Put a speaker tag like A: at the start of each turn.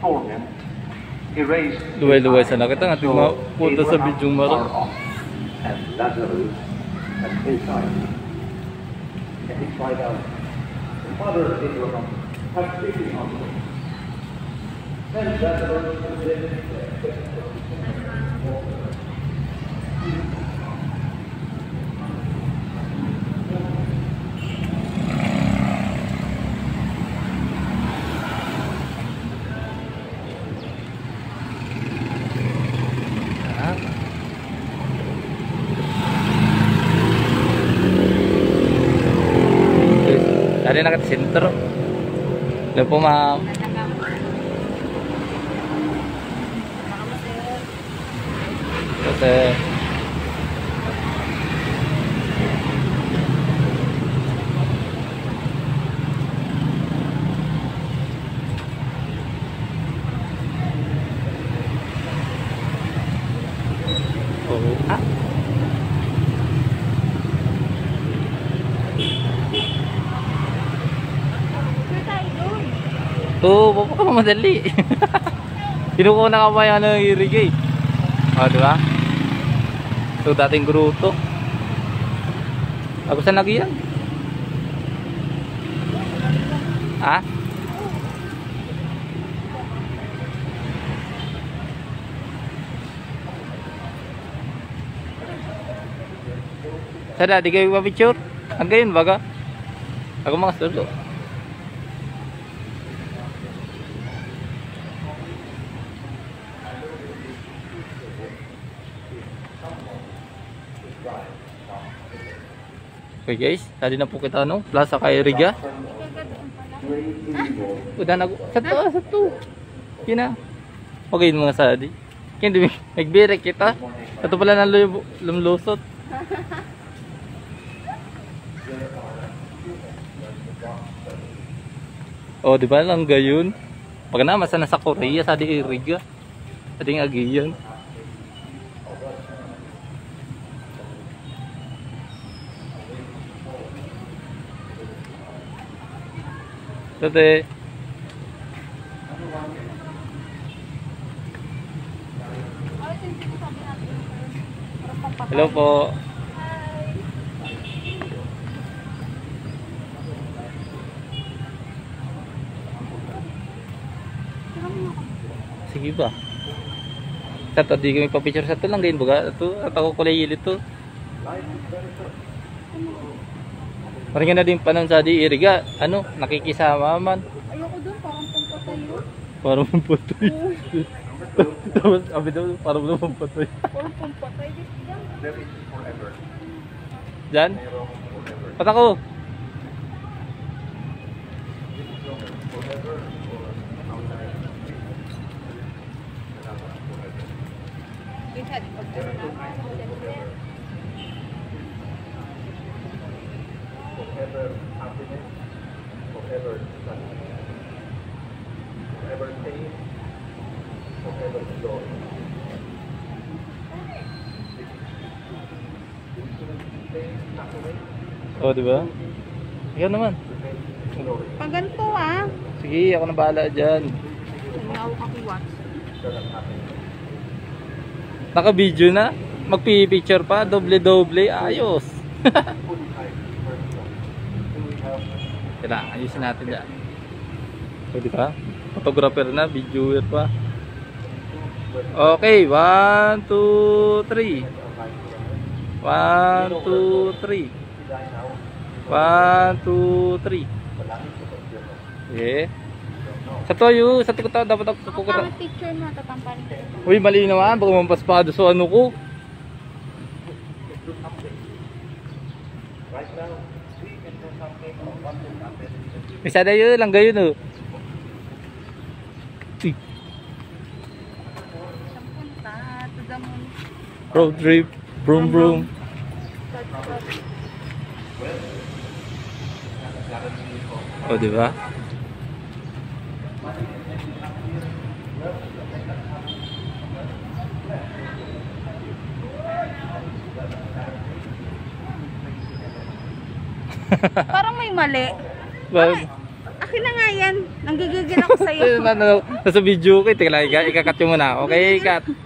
A: Thorgan erased
B: Luway-luway sa nakita nga tingnan punta sa bidyong maro.
A: and Lazarus at his side. And he cried out, the father of Abraham, have pity on me. Then Lazarus was
B: Tadi nak ke sentro. Lepo ma'am. Kasi oh, baka ka mamadali. Kinukuha na ka pa yung ano, irigay. O, diba? Ito dating gruto. Ako saan lagi yan? Ha? Sada, di kayo pa-picture? Ang gayon, baga? Ako mga solo. Okay guys, tadi na po kita no, Plaza kay Riga. Udah na satu. Kina. Okay mga sadi. Kindi nagbirek kita. Ito pala nang lumlusot. Oh, di ba lang gayon? Pag na sana sa Korea sadi Riga. Ading agiyan. Tete. Hello po. Sige ba? Sa to di kami pa-picture sa to lang gayon baga. Ito at ako kulay yelo to. Maring na din panon sa di Iriga, ano, nakikisama man.
C: Ayoko doon, parang pampatay yun.
B: Parang pampatay. Tapos, sabi daw, parang pampatay.
C: Parang pampatay din yan.
B: Diyan? Pat ako.
C: Minsan, pag-ano naman,
A: forever happiness, forever sun, forever pain, forever joy.
B: Oh, di ba? Ikaw naman.
C: pag ganito ah.
B: Sige, ako na bahala dyan.
C: Tumawag ako watch.
B: Naka-video na. Magpi-picture pa. Doble-doble. Ayos. Kailangan ayusin natin dyan. So, di ba? Photographer na. Videoer pa. Okay. 1, 2, 3. 1, 2, 3. 1, 2, 3. Okay. Sa toyo, sa tukuta dapat ako tukuta.
C: Ang picture mo, tatampanin ko.
B: Uy, mali naman. Baka mampaspado sa ano ko. Isa na yun, lang gayon oh.
C: Saan punta? To the moon.
B: Road trip, broom broom. Oh, di ba?
C: Parang may mali.
B: Well,
C: Akit Akin na nga yan. Nanggigigil ako sa'yo.
B: Nasa video ko. Teka lang, ikakat yung muna. Okay, ikat.